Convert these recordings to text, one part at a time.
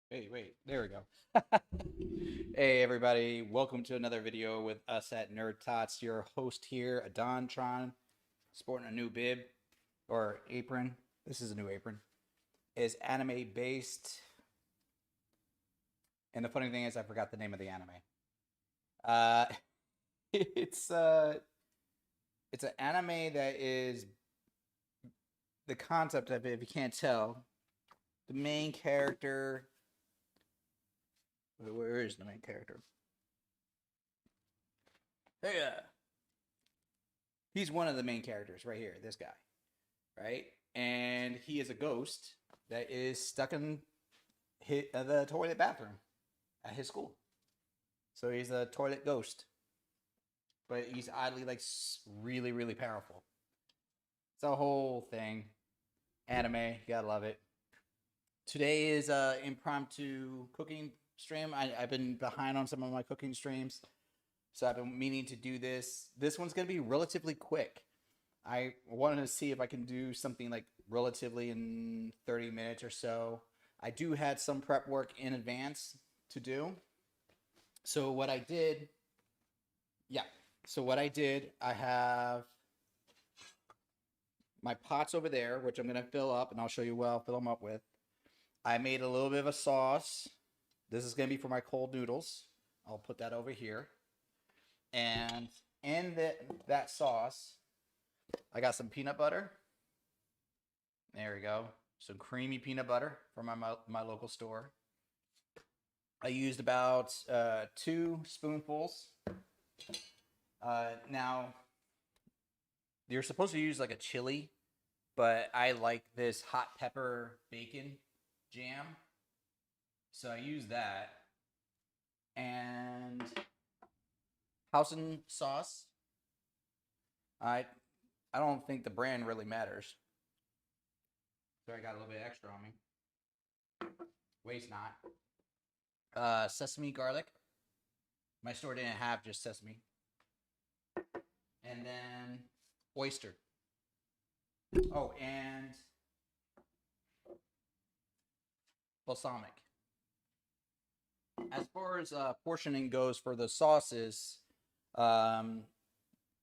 Wait, there we go. Hey everybody, welcome to another video with us at NerdTots. Your host here, Ahdontron, sporting a new bib or apron. This is a new apron. Is anime based, and the funny thing is, I forgot the name of the anime. Uh, it's uh, it's an anime that is the concept of it. If you can't tell, the main character. Where is the main character? Hey, he's one of the main characters right here. This guy, right? And he is a ghost that is stuck in the toilet bathroom at his school. So he's a toilet ghost, but he's oddly like really, really powerful. It's a whole thing. Anime, you gotta love it. Today is impromptu cooking stream. I've been behind on some of my cooking streams, so I've been meaning to do this. This one's gonna be relatively quick. I wanted to see if I can do something like relatively in 30 minutes or so. I do had some prep work in advance to do. So what I did, yeah. So what I did, I have my pots over there, which I'm gonna fill up, and I'll show you what I'll fill them up with. I made a little bit of a sauce. This is gonna be for my cold noodles. I'll put that over here. And in that sauce, I got some peanut butter. There we go. Some creamy peanut butter from my local store. I used about 2 spoonfuls. Now, you're supposed to use like a chili, but I like this hot pepper bacon jam. So I use that. And hoisin sauce. I don't think the brand really matters. So I got a little bit extra on me. Waste not. Sesame garlic. My store didn't have just sesame. And then oyster. Oh, and balsamic. As far as portioning goes for the sauces, um,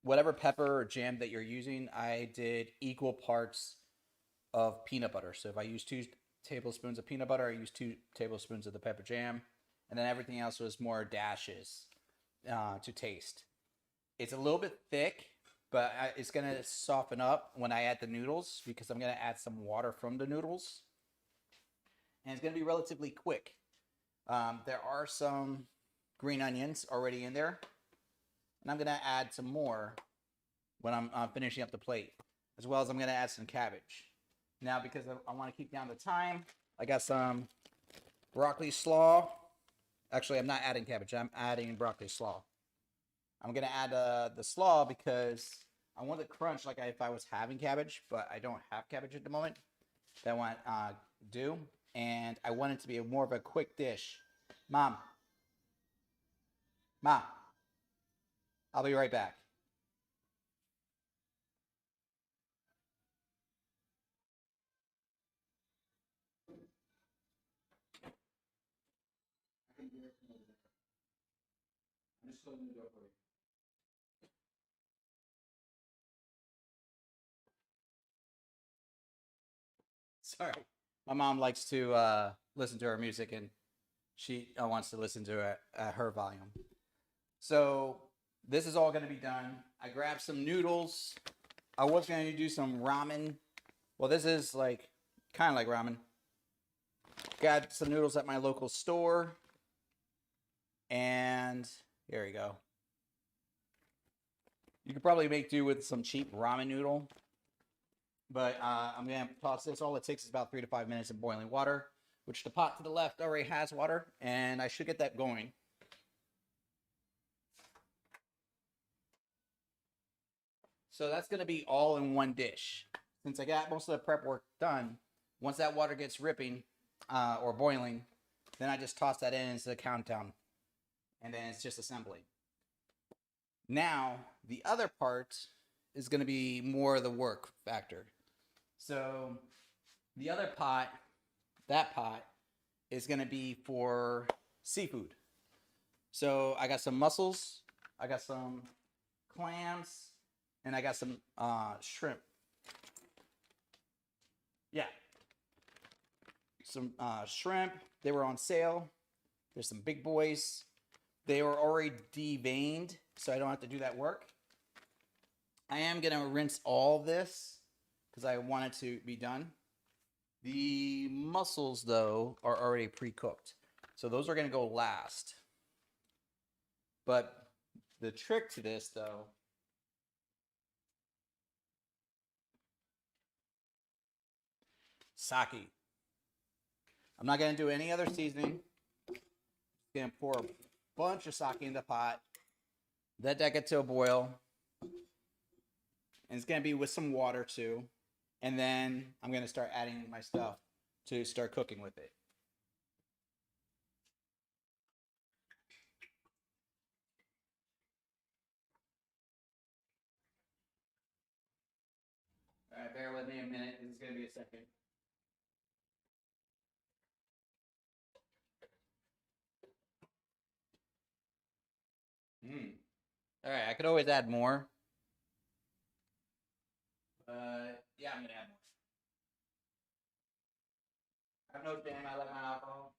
whatever pepper or jam that you're using, I did equal parts of peanut butter. So if I use 2 tablespoons of peanut butter, I use 2 tablespoons of the pepper jam, and then everything else was more dashes to taste. It's a little bit thick, but it's gonna soften up when I add the noodles because I'm gonna add some water from the noodles, and it's gonna be relatively quick. There are some green onions already in there, and I'm gonna add some more when I'm finishing up the plate, as well as I'm gonna add some cabbage. Now, because I want to keep down the time, I got some broccoli slaw. Actually, I'm not adding cabbage. I'm adding broccoli slaw. I'm gonna add the slaw because I want the crunch like if I was having cabbage, but I don't have cabbage at the moment. That I want do, and I want it to be more of a quick dish. Mom, Mom, I'll be right back. I'm just closing the door for you. Sorry, my mom likes to listen to her music, and she wants to listen to it at her volume. So this is all going to be done. I grabbed some noodles. I was going to do some ramen. Well, this is like kind of like ramen. Got some noodles at my local store. And here we go. You could probably make do with some cheap ramen noodle. But I'm going to toss this. All it takes is about 3 to 5 minutes of boiling water, which the pot to the left already has water. And I should get that going. So that's going to be all in one dish. Since I got most of the prep work done, once that water gets ripping or boiling, then I just toss that in into the countdown. And then it's just assembly. Now, the other part is going to be more of the work factor. So the other pot, that pot, is going to be for seafood. So I got some mussels, I got some clams, and I got some shrimp. Yeah, some shrimp. They were on sale. There's some big boys. They were already deveined, so I don't have to do that work. I am going to rinse all this because I want it to be done. The mussels, though, are already pre-cooked. So those are going to go last. But the trick to this, though, Saki. I'm not going to do any other seasoning. I'm going to pour a bunch of sake in the pot. Let that get to a boil. And it's going to be with some water, too. And then I'm going to start adding my stuff to start cooking with it. All right, bear with me a minute. This is going to be a second. All right, I could always add more. Yeah, I'm going to add more. I have no shame. I like my alcohol.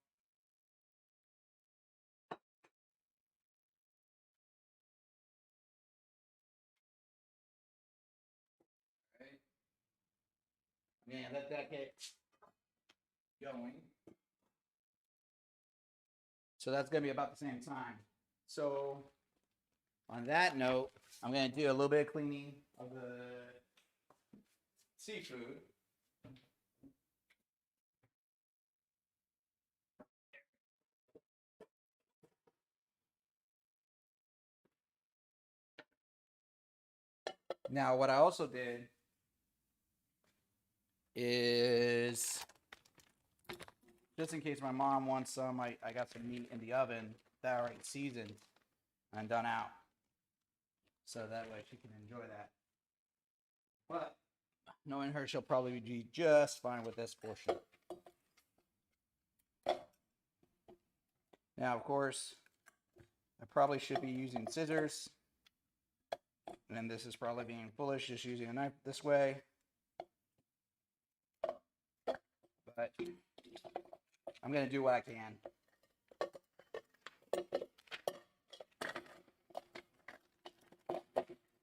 All right. I'm going to let that get going. So that's going to be about the same time. So on that note, I'm going to do a little bit of cleaning of the seafood. Now, what I also did is, just in case my mom wants some, I got some meat in the oven that I already seasoned and done out. So that way she can enjoy that. But knowing her, she'll probably be just fine with this portion. Now, of course, I probably should be using scissors. And this is probably being foolish, just using a knife this way. But I'm going to do what I can.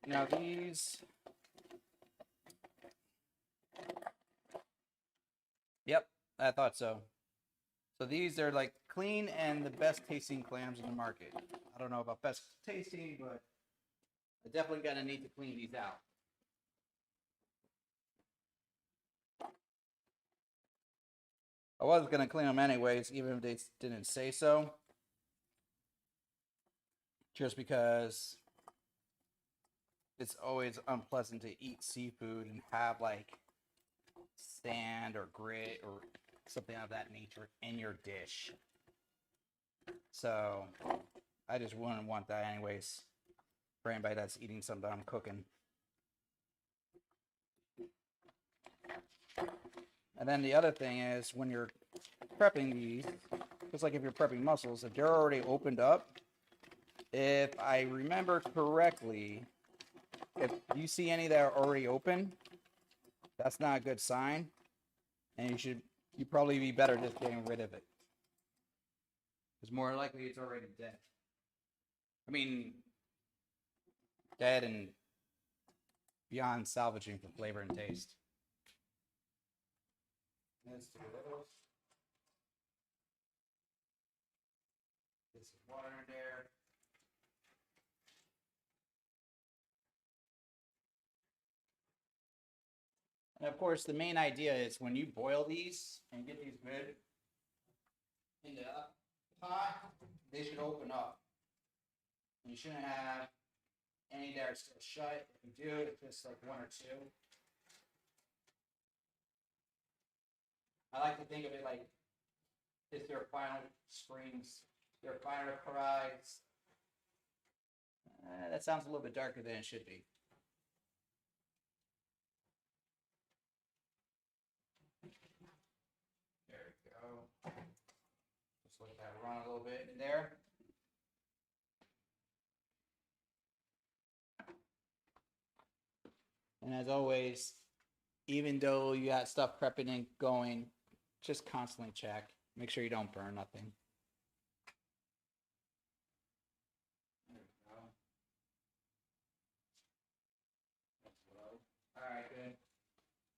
Now these... Yep, I thought so. So these are like clean and the best tasting clams in the market. I don't know about best tasting, but I definitely gonna need to clean these out. I was gonna clean them anyways, even if they didn't say so. Just because it's always unpleasant to eat seafood and have like sand or grit or something of that nature in your dish. So I just wouldn't want that anyways for anybody that's eating something I'm cooking. And then the other thing is when you're prepping these, just like if you're prepping mussels, if they're already opened up, if I remember correctly, if you see any that are already open, that's not a good sign. And you probably be better just getting rid of it. Because more likely it's already dead. I mean, dead and beyond salvaging for flavor and taste. Let's do those. Get some water in there. And of course, the main idea is when you boil these and get these good in the pot, they should open up. You shouldn't have any that are still shut. If you do, it's just like one or two. I like to think of it like it's their final springs, their final cries. That sounds a little bit darker than it should be. There we go. little bit in there. And as always, even though you got stuff prepping and going, just constantly check. Make sure you don't burn nothing. There we go. All right, good.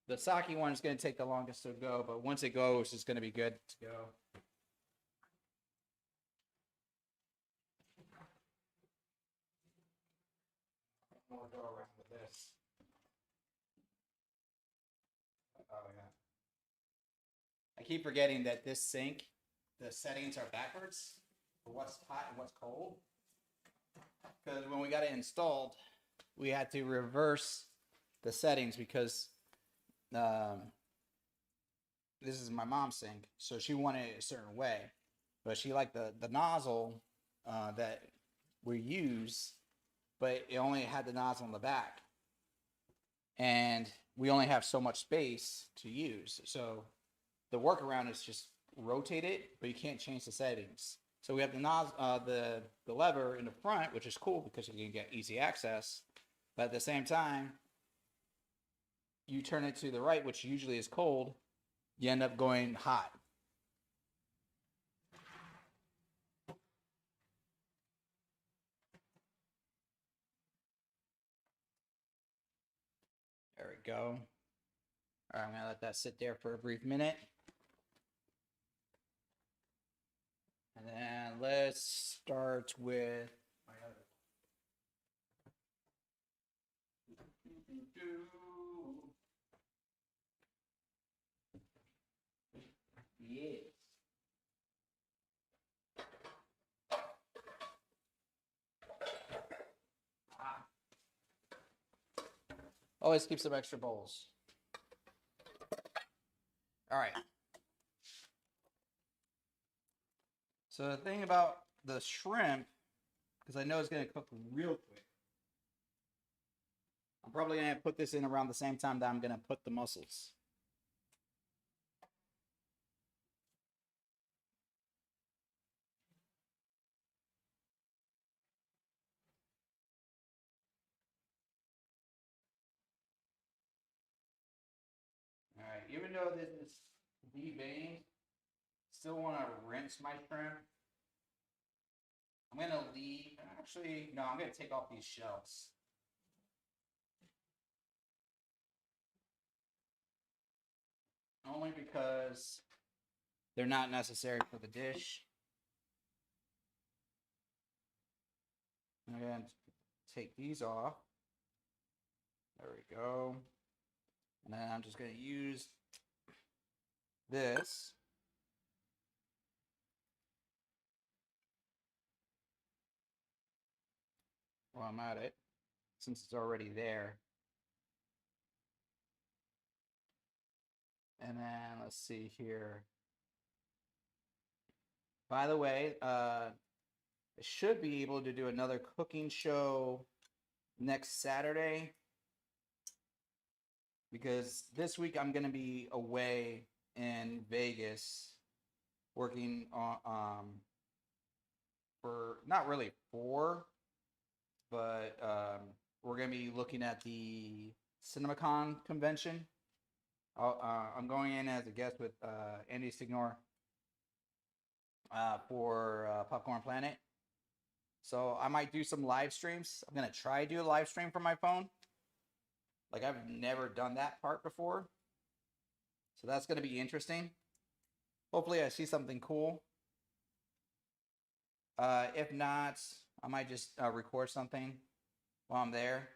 The Saki one is going to take the longest to go, but once it goes, it's going to be good to go. We'll go around with this. Oh, yeah. I keep forgetting that this sink, the settings are backwards for what's hot and what's cold. Because when we got it installed, we had to reverse the settings because this is my mom's sink, so she wanted it a certain way, but she liked the nozzle that we use, but it only had the nozzle on the back, and we only have so much space to use. So the workaround is just rotate it, but you can't change the settings. So we have the lever in the front, which is cool because you can get easy access, but at the same time, you turn it to the right, which usually is cold, you end up going hot. There we go. All right, I'm going to let that sit there for a brief minute. And then let's start with my other. Yes. Always keep some extra bowls. All right. So the thing about the shrimp, because I know it's going to cook real quick, I'm probably going to put this in around the same time that I'm going to put the mussels. All right, even though this is deveined, still want to rinse my shrimp. I'm going to leave, actually, no, I'm going to take off these shells. Only because they're not necessary for the dish. I'm going to take these off. There we go. And then I'm just going to use this. While I'm at it, since it's already there. And then let's see here. By the way, I should be able to do another cooking show next Saturday, because this week I'm going to be away in Vegas working on for not really for, but we're going to be looking at the CinemaCon convention. I'm going in as a guest with Andy Signor for Popcorn Planet. So I might do some live streams. I'm going to try to do a live stream from my phone. Like, I've never done that part before. So that's going to be interesting. Hopefully I see something cool. If not, I might just record something while I'm there.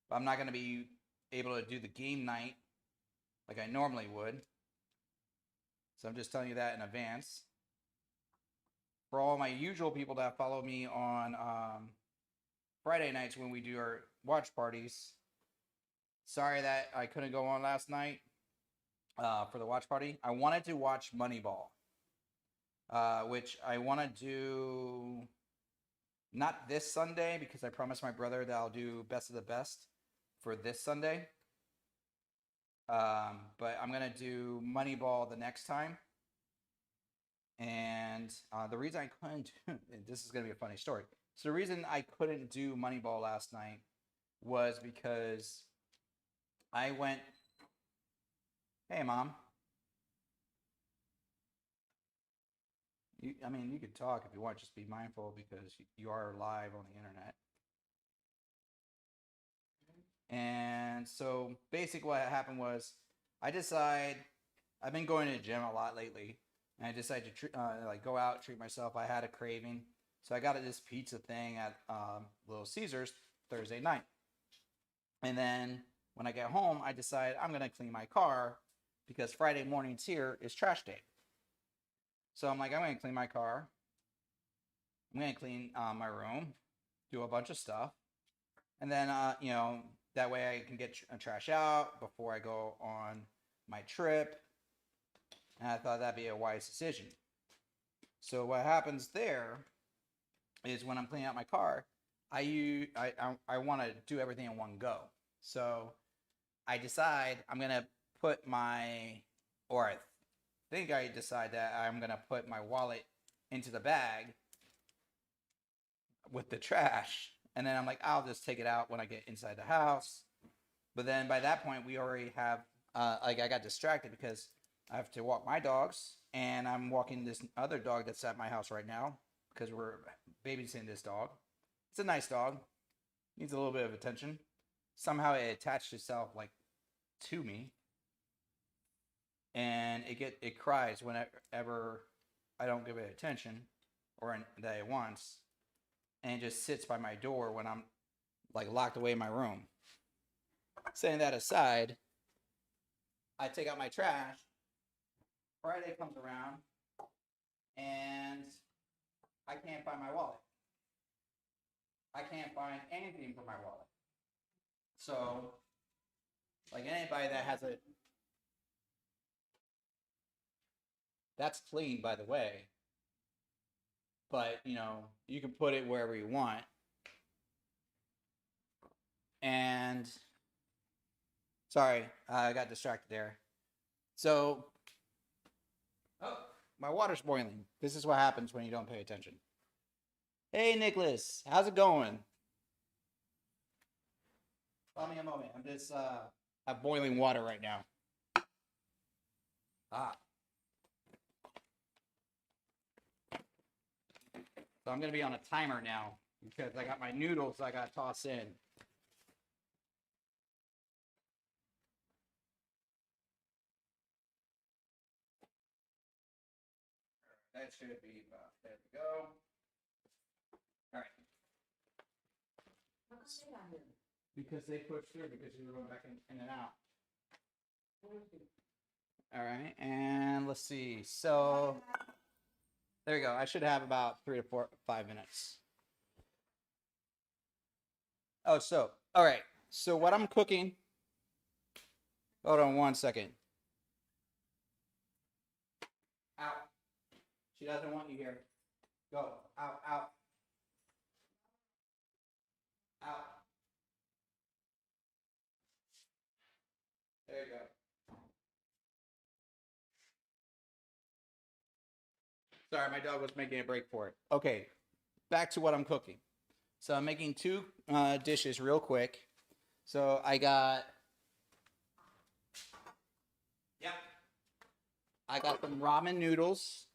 But I'm not going to be able to do the game night like I normally would. So I'm just telling you that in advance. For all my usual people that follow me on Friday nights when we do our watch parties, sorry that I couldn't go on last night for the watch party. I wanted to watch Moneyball, which I want to do not this Sunday, because I promised my brother that I'll do Best of the Best for this Sunday. But I'm going to do Moneyball the next time. And And the reason I couldn't, this is going to be a funny story. So the reason I couldn't do Moneyball last night was because I went, hey, Mom. I mean, you could talk if you want, just be mindful because you are live on the internet. And so basically what happened was I've been going to the gym a lot lately, and I decided to like go out, treat myself. I had a craving. So I got this pizza thing at Little Caesars Thursday night. And then when I get home, I decide I'm going to clean my car because Friday mornings here is trash day. So I'm like, I'm going to clean my car. I'm going to clean my room, do a bunch of stuff. And then, that way I can get trash out before I go on my trip. And I thought that'd be a wise decision. So what happens there is when I'm cleaning out my car, I want to do everything in one go. So I decide I'm going to put I think I decide that I'm going to put my wallet into the bag with the trash. And then I'm like, I'll just take it out when I get inside the house. But then by that point, we already have, I got distracted because I have to walk my dogs. And I'm walking this other dog that's at my house right now because we're babysitting this dog. It's a nice dog. Needs a little bit of attention. Somehow it attached itself to me. And it cries whenever I don't give it attention or that it wants. And it just sits by my door when I'm locked away in my room. Setting that aside, I take out my trash. Friday comes around and I can't find my wallet. I can't find anything for my wallet. So, anybody that has a... That's clean, by the way. But, you can put it wherever you want. And, sorry, I got distracted there. So, my water's boiling. This is what happens when you don't pay attention. Hey, Nicholas, how's it going? Allow me a moment. I'm just, have boiling water right now. So I'm going to be on a timer now because I got my noodles I got to toss in. That should be about, there we go. All right. Because they pushed through because you were going back in and out. All right, and let's see. So there you go. I should have about 5 minutes. Oh, so all right. So what I'm cooking. Hold on 1 second. Out. She doesn't want you here. Go. Out. Out. Out. There you go. Sorry, my dog was making a break for it. Okay, back to what I'm cooking. So I'm making two dishes real quick. So I got, I got some ramen noodles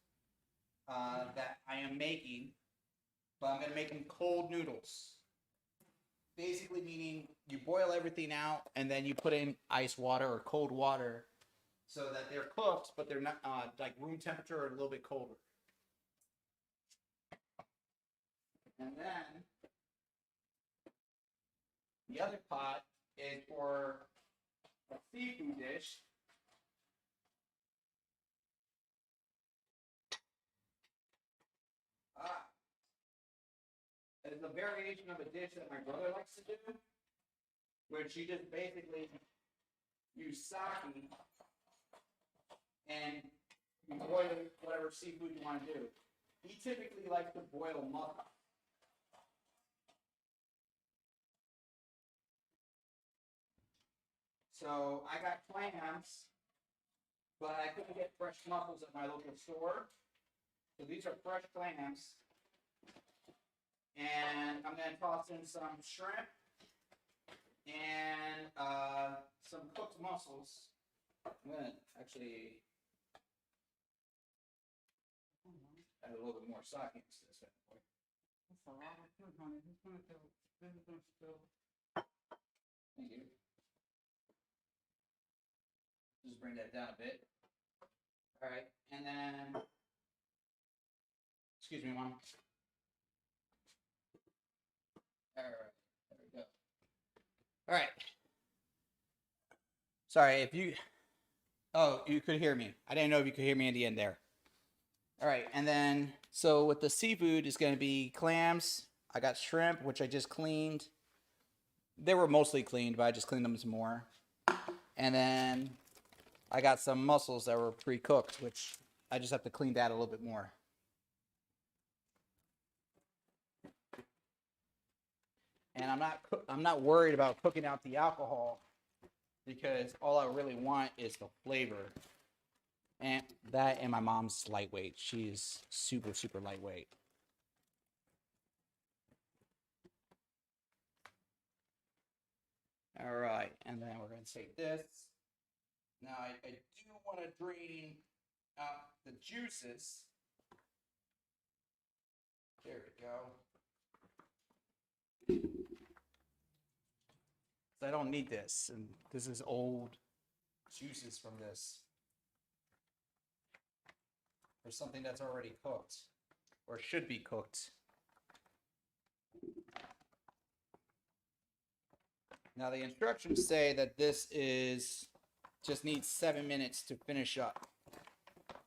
that I am making, but I'm gonna make them cold noodles. Basically meaning you boil everything out and then you put in ice water or cold water so that they're cooked, but they're not room temperature or a little bit colder. And then the other pot is for a seafood dish. It's a variation of a dish that my brother likes to do, where she just basically use Saki and you boil whatever seafood you want to do. He typically likes to boil mussels. So I got clams, but I couldn't get fresh mussels at my local store. So these are fresh clams. And I'm going to toss in some shrimp and some cooked mussels. I'm going to actually add a little bit more sake into this. That's a lot of food, honey. This is going to spill. Thank you. Just bring that down a bit. All right, and then, excuse me, Mom. All right, there we go. All right. Sorry if you. Oh, you could hear me. I didn't know if you could hear me in the end there. All right, and then so with the seafood is going to be clams. I got shrimp, which I just cleaned. They were mostly cleaned, but I just cleaned them some more. And then I got some mussels that were pre-cooked, which I just have to clean that a little bit more. And I'm not worried about cooking out the alcohol because all I really want is the flavor. And that and my mom's lightweight. She's super, super lightweight. All right, and then we're going to take this. Now, I do want to drain out the juices. There we go. I don't need this, and this is old juices from this. Or something that's already cooked, or should be cooked. Now the instructions say that this is just needs 7 minutes to finish up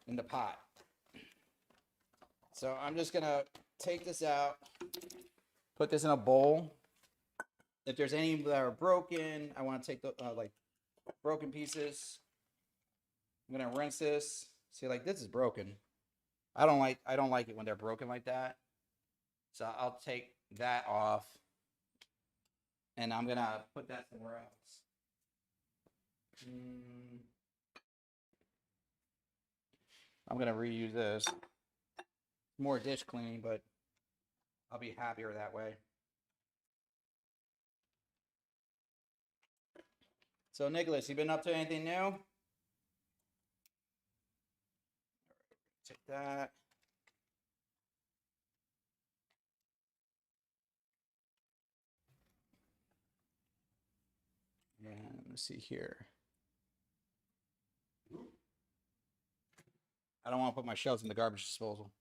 in the pot. So I'm just gonna take this out, put this in a bowl. If there's any that are broken, I want to take the like broken pieces. I'm gonna rinse this. See, like this is broken. I don't like it when they're broken like that. So I'll take that off. And I'm gonna put that somewhere else. I'm gonna reuse this. More dish cleaning, but I'll be happier that way. So Nicholas, you been up to anything new? Take that. And let's see here. I don't want to put my shells in the garbage disposal.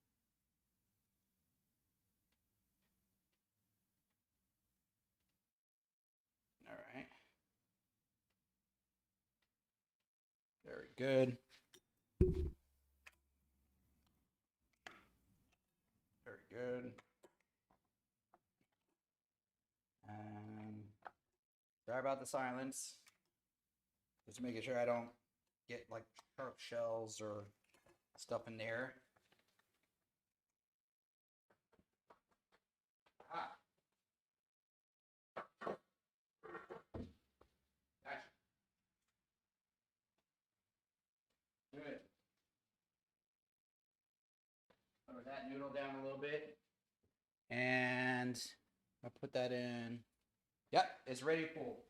All right. Very good. Very good. And sorry about the silence. Just making sure I don't get like sharp shells or stuff in there. Ah. Gotcha. Good. Lower that noodle down a little bit. And I'll put that in. Yep, it's ready to pull.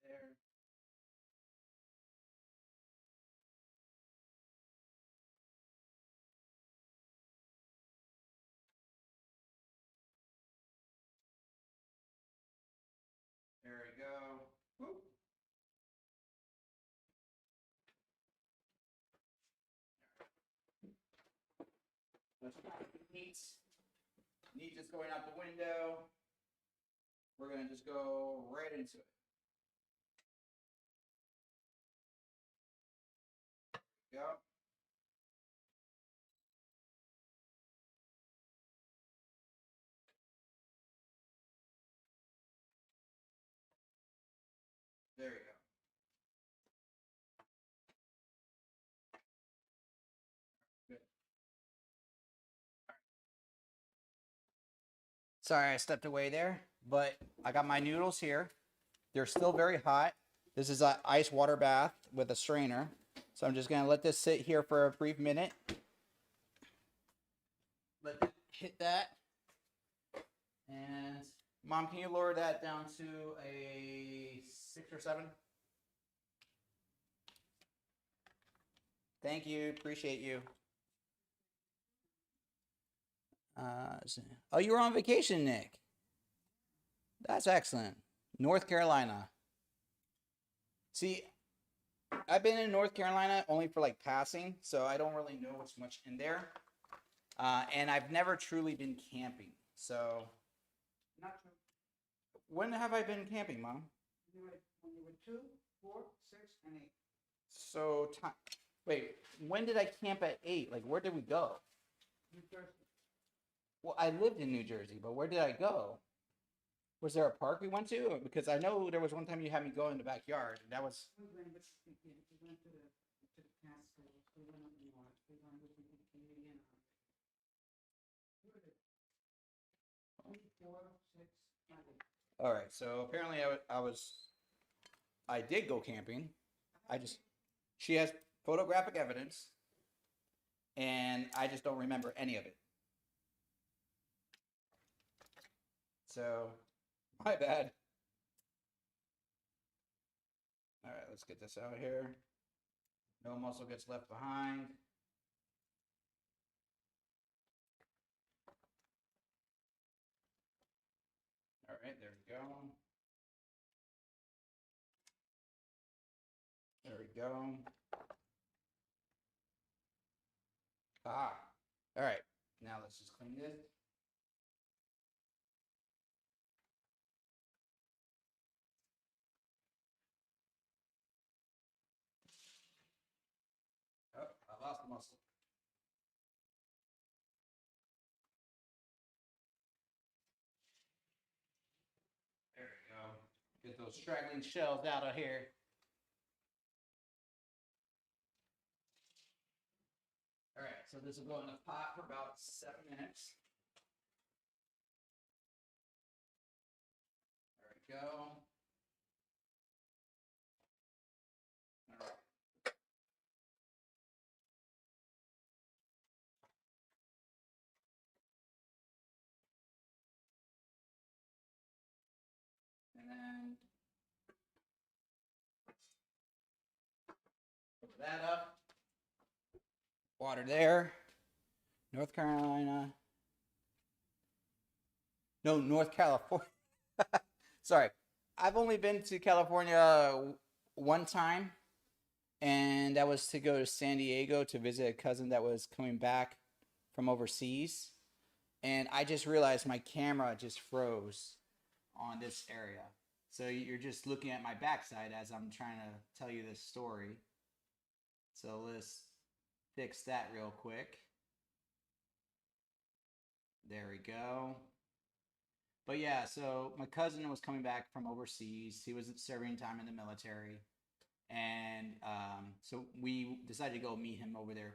There. There we go. Whoop. Neat. Neat just going out the window. We're going to just go right into it. Go. There you go. Good. Sorry, I stepped away there, but I got my noodles here. They're still very hot. This is an ice water bath with a strainer. So I'm just going to let this sit here for a brief minute. Let it hit that. And Mom, can you lower that down to a 6 or 7? Thank you. Appreciate you. Oh, you were on vacation, Nick. That's excellent. North Carolina. See, I've been in North Carolina only for like passing, so I don't really know what's much in there. And I've never truly been camping. So, not true. When have I been camping, Mom? When you were 2, 4, 6, and 8. So, wait, when did I camp at 8? Like, where did we go? New Jersey. Well, I lived in New Jersey, but where did I go? Was there a park we went to? Because I know there was one time you had me go in the backyard. That was. We went to the Catskills. We went up north. We went with the Canadian Army. 4, 6, 5. All right. So apparently I did go camping. She has photographic evidence, and I just don't remember any of it. So. My bad. All right, let's get this out here. No muscle gets left behind. All right, there we go. There we go. Ah, all right. Now let's just clean this. Oh, I lost the muscle. There we go. Get those straggling shells out of here. All right, so this will go in the pot for about 7 minutes. There we go. All right. And then put that up. Water there. North Carolina. No, North California. Sorry. I've only been to California one time, and that was to go to San Diego to visit a cousin that was coming back from overseas. And I just realized my camera just froze on this area. So you're just looking at my backside as I'm trying to tell you this story. So let's fix that real quick. There we go. But yeah, so my cousin was coming back from overseas. He was serving time in the military. And so we decided to go meet him over there.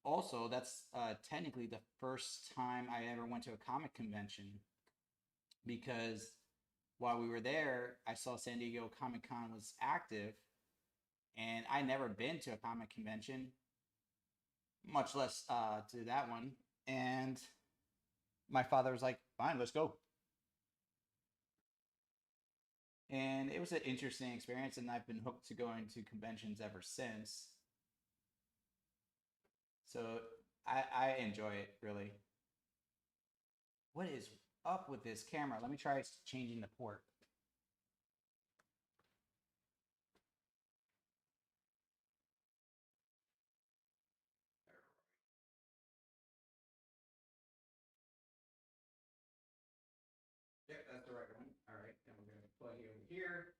Also, that's technically the first time I ever went to a comic convention, because while we were there, I saw San Diego Comic Con was active, and I never been to a comic convention, much less to that one. And my father was like, "Fine, let's go." And it was an interesting experience, and I've been hooked to going to conventions ever since. So I enjoy it, really. What is up with this camera? Let me try changing the port. Yep, that's the right one. All right, then we're going to plug it over here.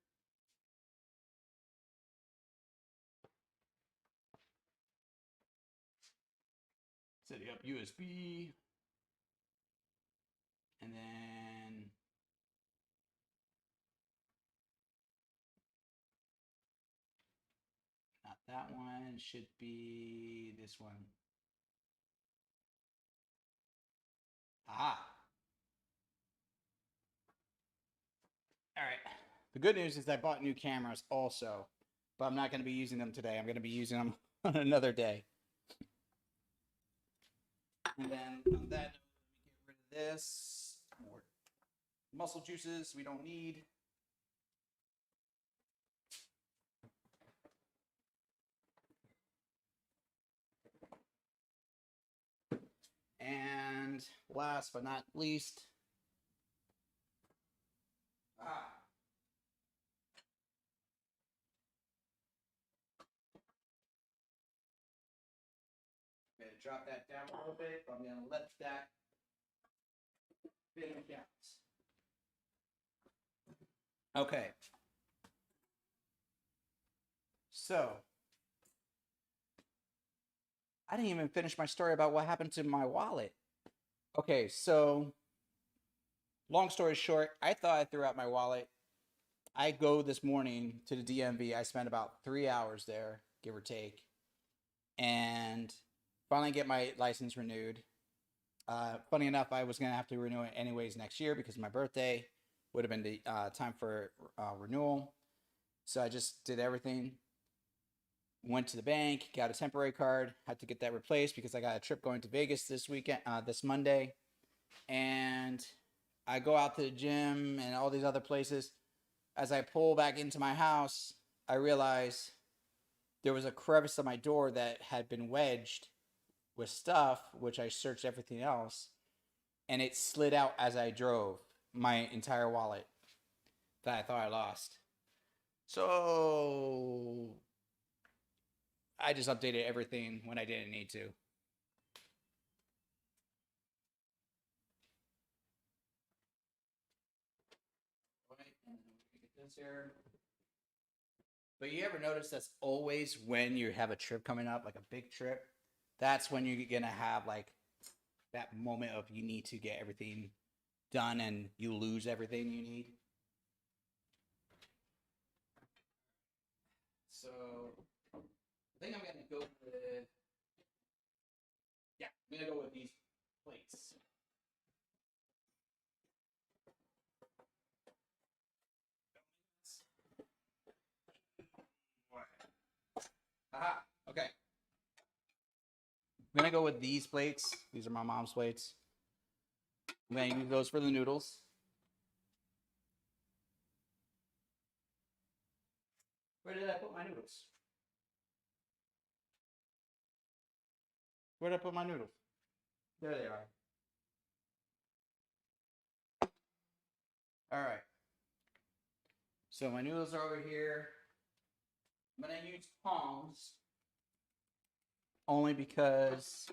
Setting up USB. And then That one should be this one. Ah. All right. The good news is I bought new cameras also, but I'm not going to be using them today. I'm going to be using them on another day. And then on that note, let me get rid of this. More muscle juices we don't need. And last but not least, I'm going to drop that down a little bit, but I'm going to let that finish out. Okay. So, I didn't even finish my story about what happened to my wallet. Okay, so long story short, I thought I threw out my wallet. I go this morning to the DMV. I spent about 3 hours there, give or take, and finally get my license renewed. Funny enough, I was going to have to renew it anyways next year because my birthday would have been the time for renewal. So I just did everything. Went to the bank, got a temporary card, had to get that replaced because I got a trip going to Vegas this weekend, this Monday. And I go out to the gym and all these other places. As I pull back into my house, I realize there was a crevice on my door that had been wedged with stuff, which I searched everything else, and it slid out as I drove, my entire wallet that I thought I lost. So I just updated everything when I didn't need to. Right, and then we get this here. But you ever notice that's always when you have a trip coming up, like a big trip? That's when you're gonna have like that moment of you need to get everything done and you lose everything you need. So I think I'm gonna go with, yeah, I'm gonna go with these plates. Aha. Okay. I'm gonna go with these plates. These are my mom's plates. I'm gonna use those for the noodles. Where did I put my noodles? Where did I put my noodles? There they are. All right. So my noodles are over here. I'm gonna use tongs only because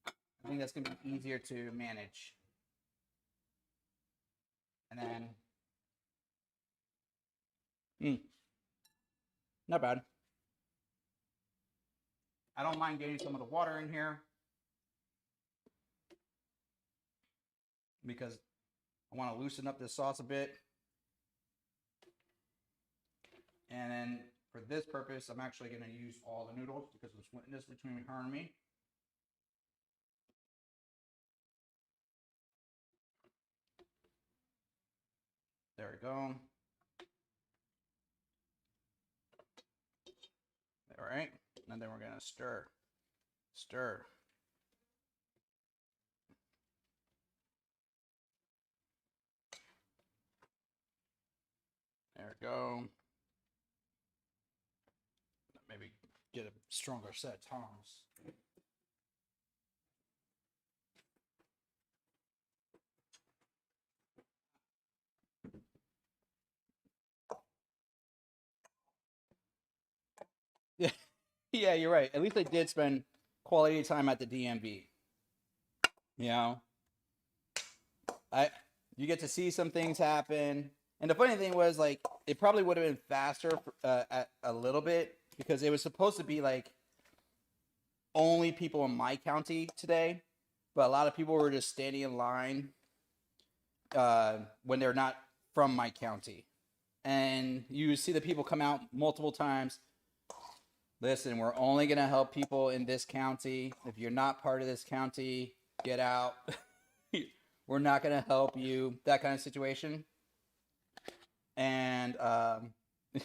I think that's gonna be easier to manage. And then, not bad. I don't mind getting some of the water in here because I want to loosen up this sauce a bit. And then for this purpose, I'm actually going to use all the noodles because I'm splitting this between her and me. There we go. All right. And then we're going to stir. Stir. There we go. Maybe get a stronger set of tongs. Yeah, yeah, you're right. At least I did spend quality time at the DMV. You know, you get to see some things happen. And the funny thing was, like, it probably would have been faster at a little bit because it was supposed to be like only people in my county today, but a lot of people were just standing in line when they're not from my county, and you see the people come out multiple times. Listen, we're only going to help people in this county. If you're not part of this county, get out. We're not going to help you. That kind of situation. And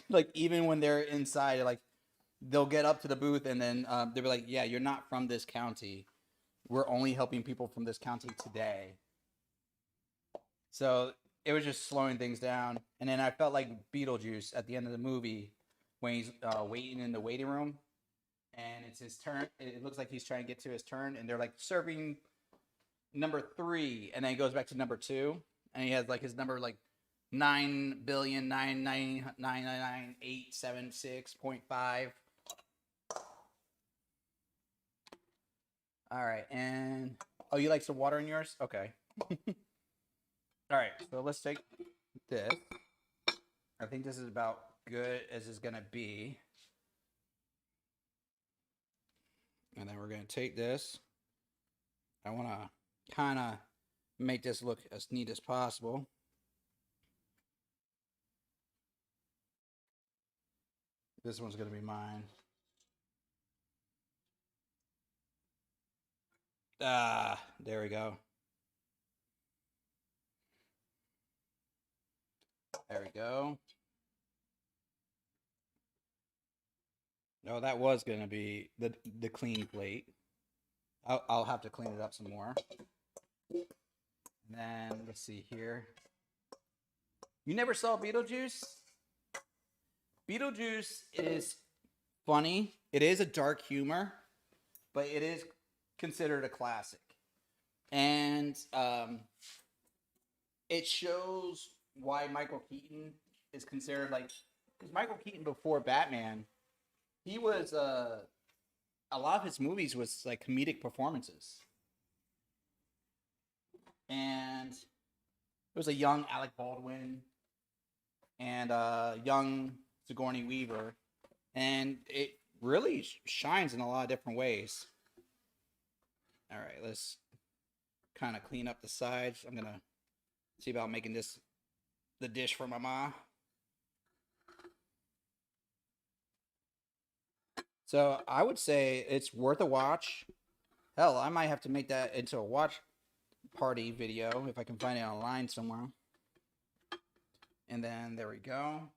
like even when they're inside, like they'll get up to the booth and then they'll be like, yeah, you're not from this county. We're only helping people from this county today. So it was just slowing things down. And then I felt like Beetlejuice at the end of the movie when he's waiting in the waiting room and it's his turn. It looks like he's trying to get to his turn and they're like serving number 3 and then he goes back to number 2 and he has like his number like 9,999,876.5. All right, and oh, you like some water in yours? Okay. All right, so let's take this. I think this is about good as it's gonna be. And then we're gonna take this. I wanna kind of make this look as neat as possible. This one's gonna be mine. Ah, there we go. There we go. No, that was gonna be the clean plate. I'll have to clean it up some more. And then let's see here. You never saw Beetlejuice? Beetlejuice is funny. It is a dark humor, but it is considered a classic. And it shows why Michael Keaton is considered like, because Michael Keaton before Batman, he was a lot of his movies was like comedic performances. And it was a young Alec Baldwin and a young Sigourney Weaver. And it really shines in a lot of different ways. All right, let's kind of clean up the sides. I'm going to see about making this the dish for my ma. So I would say it's worth a watch. Hell, I might have to make that into a watch party video if I can find it online somewhere. And then there we go.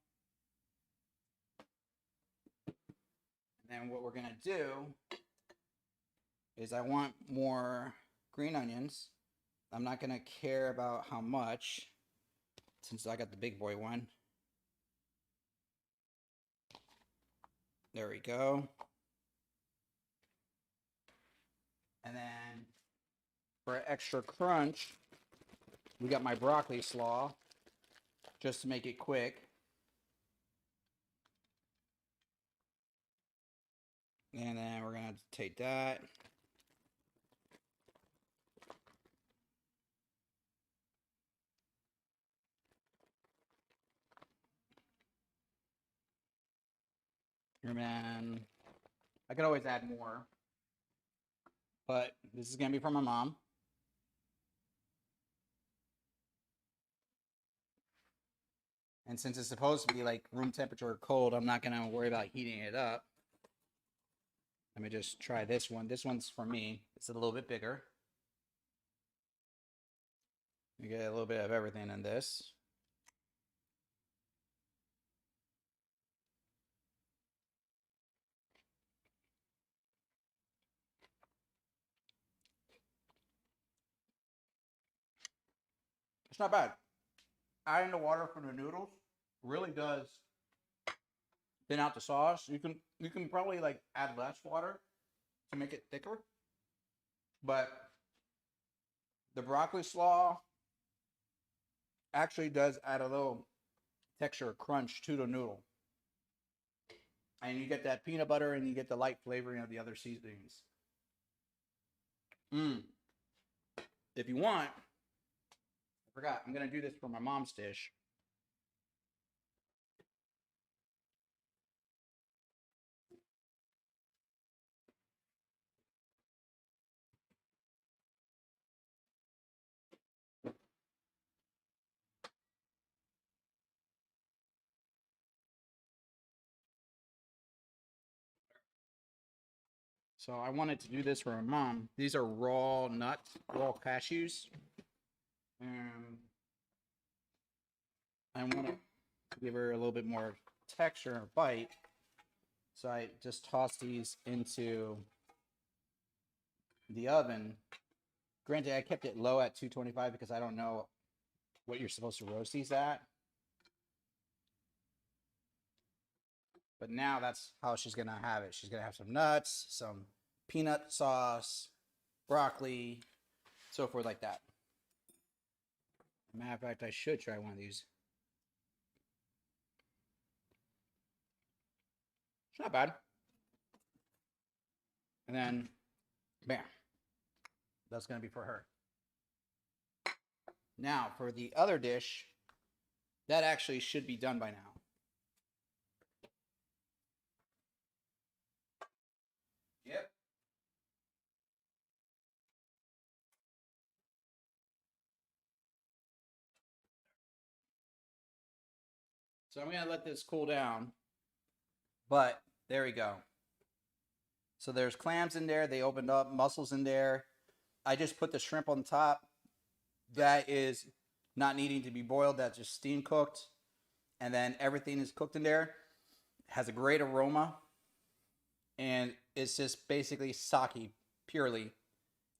And then what we're going to do is I want more green onions. I'm not going to care about how much since I got the big boy one. There we go. And then for extra crunch, we got my broccoli slaw, just to make it quick. And then we're going to take that. And then I could always add more. But this is going to be from my mom. And since it's supposed to be like room temperature or cold, I'm not going to worry about heating it up. Let me just try this one. This one's for me. It's a little bit bigger. You get a little bit of everything in this. It's not bad. Adding the water from the noodles really does thin out the sauce. You can probably like add less water to make it thicker. But the broccoli slaw actually does add a little texture crunch to the noodle. And you get that peanut butter and you get the light flavoring of the other seasonings. If you want, I forgot, I'm going to do this for my mom's dish. So I wanted to do this for my mom. These are raw nuts, raw cashews. And I want to give her a little bit more texture and bite. So I just toss these into the oven. Granted, I kept it low at 225 because I don't know what you're supposed to roast these at. But now that's how she's going to have it. She's going to have some nuts, some peanut sauce, broccoli, so forth like that. Matter of fact, I should try one of these. It's not bad. And then, bam. That's going to be for her. Now, for the other dish, that actually should be done by now. Yep. So I'm going to let this cool down. But there we go. So there's clams in there. They opened up, mussels in there. I just put the shrimp on top. That is not needing to be boiled. That's just steam cooked. And then everything is cooked in there. Has a great aroma. And it's just basically sake purely.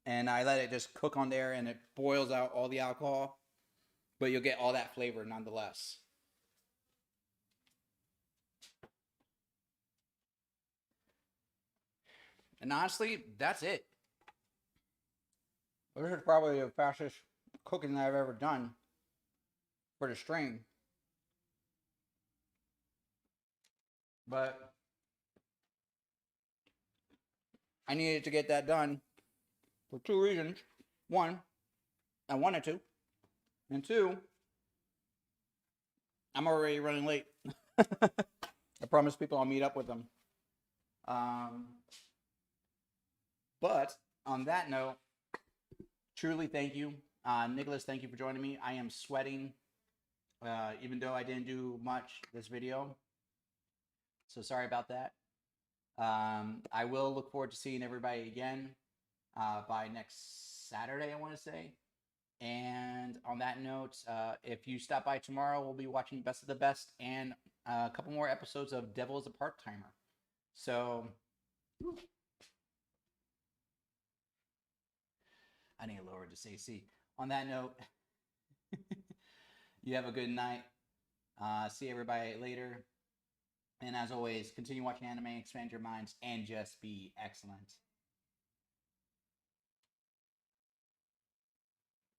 And I let it just cook on there and it boils out all the alcohol. But you'll get all that flavor nonetheless. And honestly, that's it. This is probably the fastest cooking that I've ever done for the string. But I needed to get that done for two reasons. One, I wanted to. And two, I'm already running late. I promised people I'll meet up with them. But on that note, truly thank you. Nicholas, thank you for joining me. I am sweating, even though I didn't do much this video. So sorry about that. I will look forward to seeing everybody again by next Saturday, I want to say. And on that note, if you stop by tomorrow, we'll be watching Best of the Best and a couple more episodes of Devil is a Part-Timer. So I need to lower this AC. On that note, you have a good night. See everybody later. And as always, continue watching anime, expand your minds, and just be excellent.